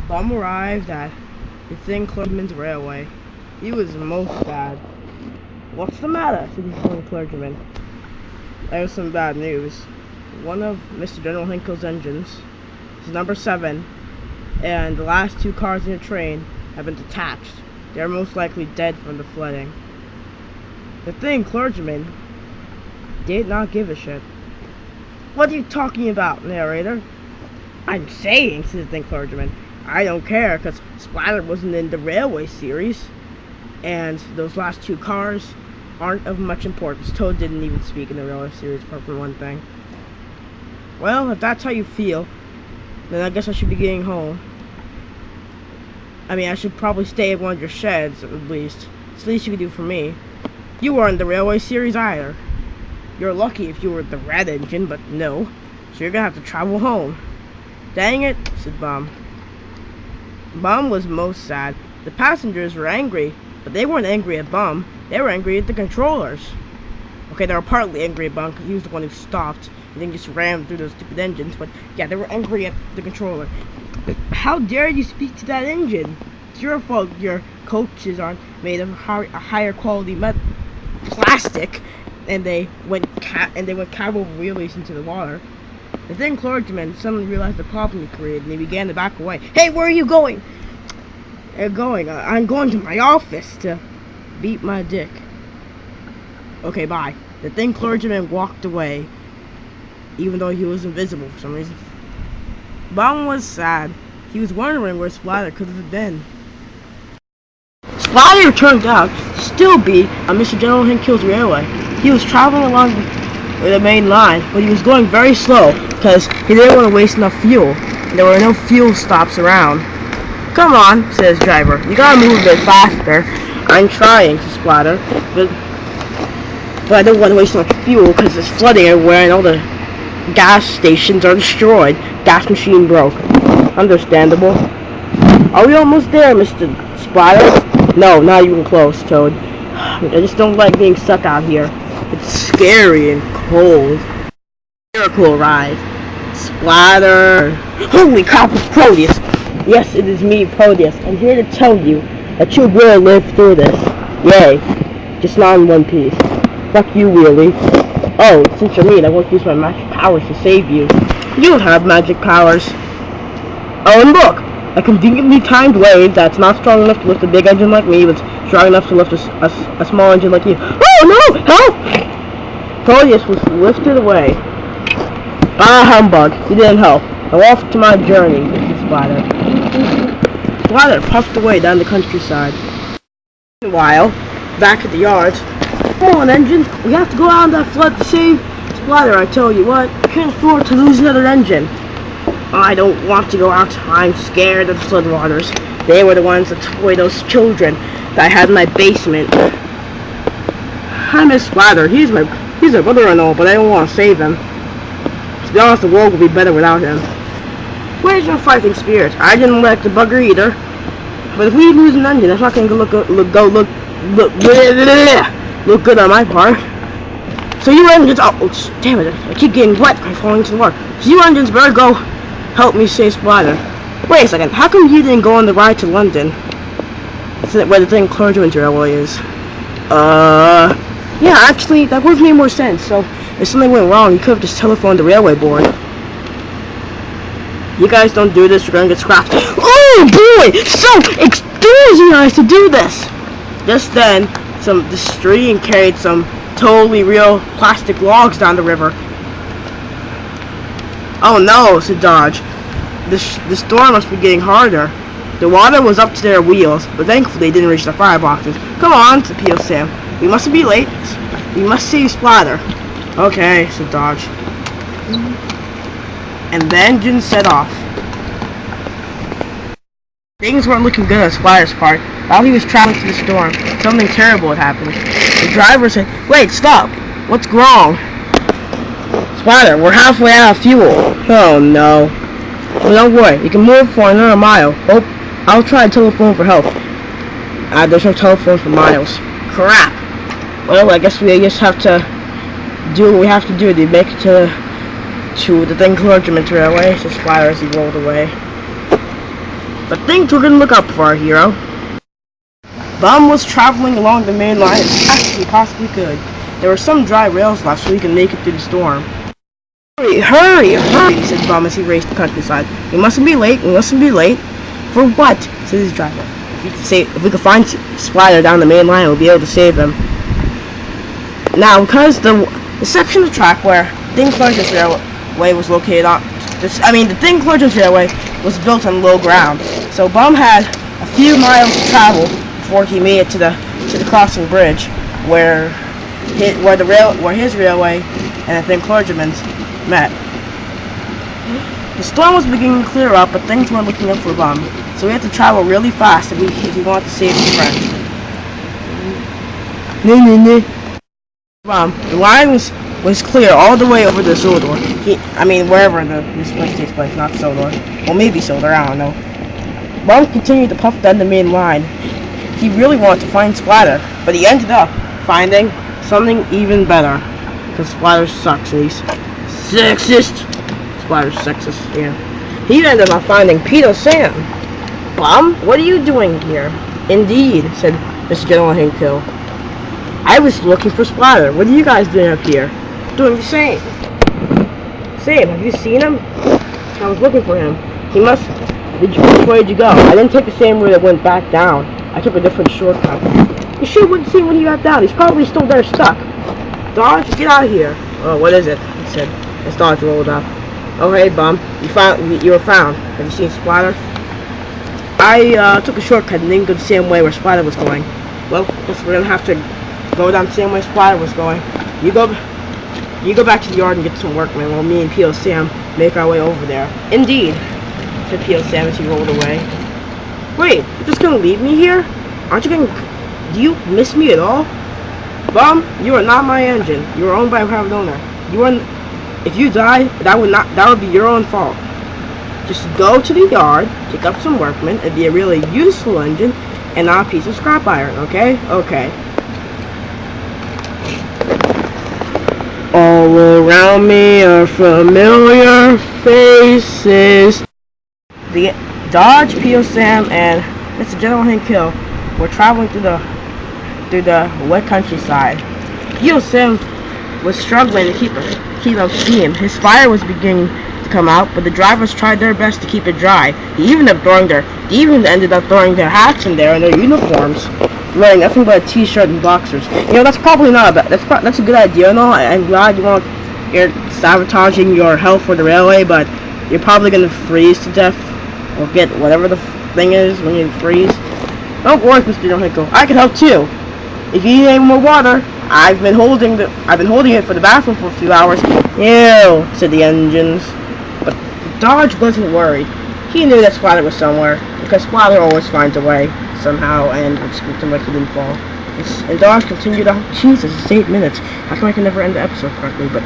Bum arrived at the thing clergyman's railway. He was most sad. "What's the matter?" said the young clergyman. "I have some bad news. One of Mr. General Hinkle's engines is number 7, and the last 2 cars in the train have been detached. They are most likely dead from the flooding." The thing clergyman did not give a shit. "What are you talking about, narrator?" "I'm saying," says the clergyman, "I don't care, because Splatter wasn't in the railway series, and those last 2 cars aren't of much importance. Toad didn't even speak in the railway series, apart from one thing." "Well, if that's how you feel, then I guess I should be getting home. I mean, I should probably stay at one of your sheds, at least. It's the least you could do for me. You weren't in the railway series either. You're lucky if you were the red engine, but no. So you're gonna have to travel home." "Dang it," said Bum. Bum was most sad. The passengers were angry, but they weren't angry at Bum. They were angry at the controllers. Okay, they were partly angry at Bum, because he was the one who stopped and then just rammed through those stupid engines. But yeah, they were angry at the controller. "How dare you speak to that engine? It's your fault your coaches aren't made of a higher quality plastic." And they went cowboy wheelies into the water. The thin clergyman suddenly realized the problem he created, and he began to back away. "Hey, where are you going?" I'm going to my office to beat my dick." "Okay, bye." The thin clergyman walked away, even though he was invisible for some reason. Bum was sad. He was wondering where Splatter could have been. Splatter turned out to still be on Mr. General Hinkle's railway. He was traveling along the main line, but he was going very slow because he didn't want to waste enough fuel. There were no fuel stops around. "Come on," said his driver. "You gotta move a bit faster." "I'm trying," said Splatter, but I don't want to waste enough fuel because there's flooding everywhere and all the gas stations are destroyed. Gas machine broke. Understandable. "Are we almost there, Mr. Splatter?" "No, not even close, Toad. I just don't like being stuck out here. It's scary and cold." Miracle arrived. Splatter. "Holy crap, it's Proteus!" "Yes, it is me, Proteus. I'm here to tell you that you will live through this. Yay. Just not in one piece. Fuck you, Wheelie. Oh, since you're mean, I won't use my magic powers to save you." "You have magic powers." "Oh, and look! A conveniently timed wave that's not strong enough to lift a big engine like me, but strong enough to lift a small engine like you." "Oh no! Help!" Proteus was lifted away. "Ah, humbug! You didn't help. Now off to my journey," said Splatter. Splatter puffed away down the countryside. Meanwhile, back at the yards. "Come on, engine! We have to go out on that flood to save Splatter. I tell you what, I can't afford to lose another engine." "I don't want to go out. I'm scared of the floodwaters. They were the ones that took away those children that I had in my basement. I miss Splatter. He's my brother and all, but I don't want to save him. To be honest, the world would be better without him." "Where's your fighting spirit? I didn't like the bugger either. But if we lose an engine, that's not going to look good on my part. So you engines, oh damn it! I keep getting wet by falling into the water. So you engines better go help me save Splatter." "Wait a second. How come you didn't go on the ride to London? Isn't it where the thing clergyman's railway is?" Yeah, actually, that would have made more sense. So if something went wrong, you could have just telephoned the railway board." "You guys don't do this, you're gonna get scrapped." "Oh boy! So enthusiastic to do this!" Just then, the stream carried some totally real plastic logs down the river. "Oh no," said Dodge. The storm must be getting harder." The water was up to their wheels, but thankfully they didn't reach the fireboxes. "Come on," said Peel Sam. "We mustn't be late. We must save Splatter." "Okay," said Dodge. And the engine set off. Things weren't looking good on Splatter's part. While he was traveling through the storm, something terrible had happened. The driver said, "Wait, stop! What's wrong?" "Splatter, we're halfway out of fuel." "Oh no." "Well, don't worry, you can move for another mile. Oh, I'll try and telephone for help." There's no telephone for miles." "Crap. Well, I guess we just have to do what we have to do to make it to the thing clergyman's railway," said Splatter as he rolled away. but things were gonna look up for our hero. Bum was traveling along the main line as fast as he possibly could. There were some dry rails left so he could make it through the storm. Hurry, hurry, hurry, said Bum as he raced the countryside. We mustn't be late, we mustn't be late. For what? Said his driver. If we could find Splatter down the main line, we'll be able to save him. Now, because the section of track where Thin Clarges Railway was located on, the Thin Clarges Railway was built on low ground, so Bum had a few miles to travel before he made it to the crossing bridge, where his railway and the Thin Clargemans met. The storm was beginning to clear up, but things weren't looking up for Bum, so he had to travel really fast if he wanted to save his friend. The line was clear all the way over to Sodor. Wherever this place takes place, not Sodor. Well, maybe Sodor, I don't know. Bum continued to puff down the main line. He really wanted to find Splatter, but he ended up finding something even better. Because Splatter sucks, and he's sexist. Splatter's sexist, yeah. He ended up finding Peter Sam. Bum, what are you doing here? Indeed, said Mr. General Hinkkill. I was looking for Splatter. What are you guys doing up here? Doing the same. Same, have you seen him? I was looking for him. Which way did you go? I didn't take the same route that went back down. I took a different shortcut. You sure wouldn't see when he got down. He's probably still there stuck. Dodge, get out of here. Oh, what is it? He said, as Dodge rolled up. Oh, hey, Bum. You were found. Have you seen Splatter? I took a shortcut and didn't go the same way where Splatter was going. Well, guess we're gonna have to go down the same way Splatter was going. You go back to the yard and get some work, man, while me and P.O. Sam make our way over there. Indeed, said P.O. Sam as he rolled away. Wait, you're just gonna leave me here? Aren't you gonna... Do you miss me at all? Bum, you are not my engine. You are owned by a private owner. If you die, that would be your own fault. Just go to the yard, pick up some workmen, and be a really useful engine, and not a piece of scrap iron, okay? Okay. All around me are familiar faces. The Dodge, P.O. Sam, and Mr. General Hinkkill were traveling through the wet countryside. P.O. Sam was struggling to keep up steam. His fire was beginning to come out, but the drivers tried their best to keep it dry. They even ended up throwing their hats in there and their uniforms, wearing nothing but a t-shirt and boxers. That's probably not that's a good idea and all. I'm glad you're sabotaging your health for the railway, but you're probably gonna freeze to death or get whatever the thing is when you freeze. Don't worry, Mr. Hinkle. I can help too. If you need any more water, I've been holding it for the bathroom for a few hours. Ew, said the engines. But Dodge wasn't worried. He knew that Splatter was somewhere, because Splatter always finds a way, somehow, and would scoop him like he didn't fall. And Dodge continued on. Jesus, it's 8 minutes. How come I can never end the episode correctly? But,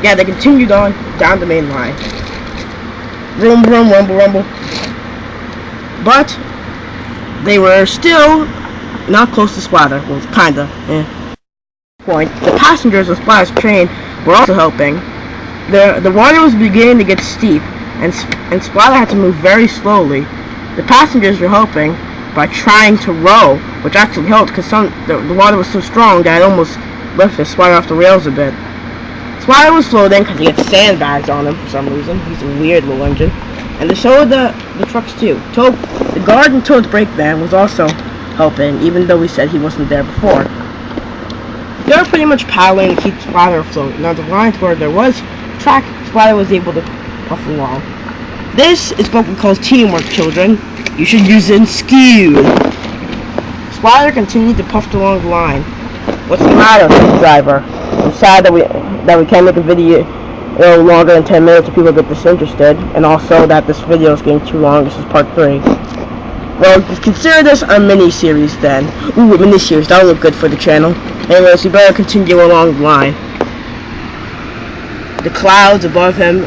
yeah, they continued on down the main line. Vroom, vroom, rumble, rumble. But they were still not close to Splatter. Well, kinda, Point. The passengers of Splatter's train were also helping. The water was beginning to get steep, and Splatter had to move very slowly. The passengers were helping by trying to row, which actually helped because the water was so strong that it almost lifted Splatter off the rails a bit. Splatter was floating because he had sandbags on him for some reason. He's a weird little engine. And so were the trucks too. The guard in Toad's brake van was also helping, even though we said he wasn't there before. They were pretty much paddling to keep Splatter afloat. Now the lines where there was track, Splatter was able to puff along. This is what we call teamwork, children. You should use it in ski. Splatter continued to puff along the line. What's the matter, driver? I'm sad that we can't make a video longer than 10 minutes if people get disinterested, and also that this video is getting too long. This is part 3. Well, consider this a mini-series then. Ooh, a mini-series. That'll look good for the channel. Anyways, we better continue along the line. The clouds above him,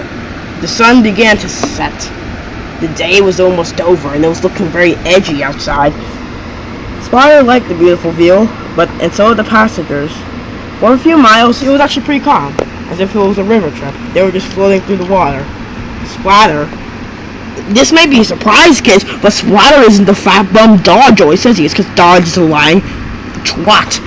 the sun began to set. The day was almost over, and it was looking very edgy outside. Splatter liked the beautiful view, and so did the passengers. For a few miles, it was actually pretty calm, as if it was a river trip. They were just floating through the water. Splatter This may be a surprise, kids, but Splatter isn't the fat bum Dodge always says he is, because Dodge is a lying twat.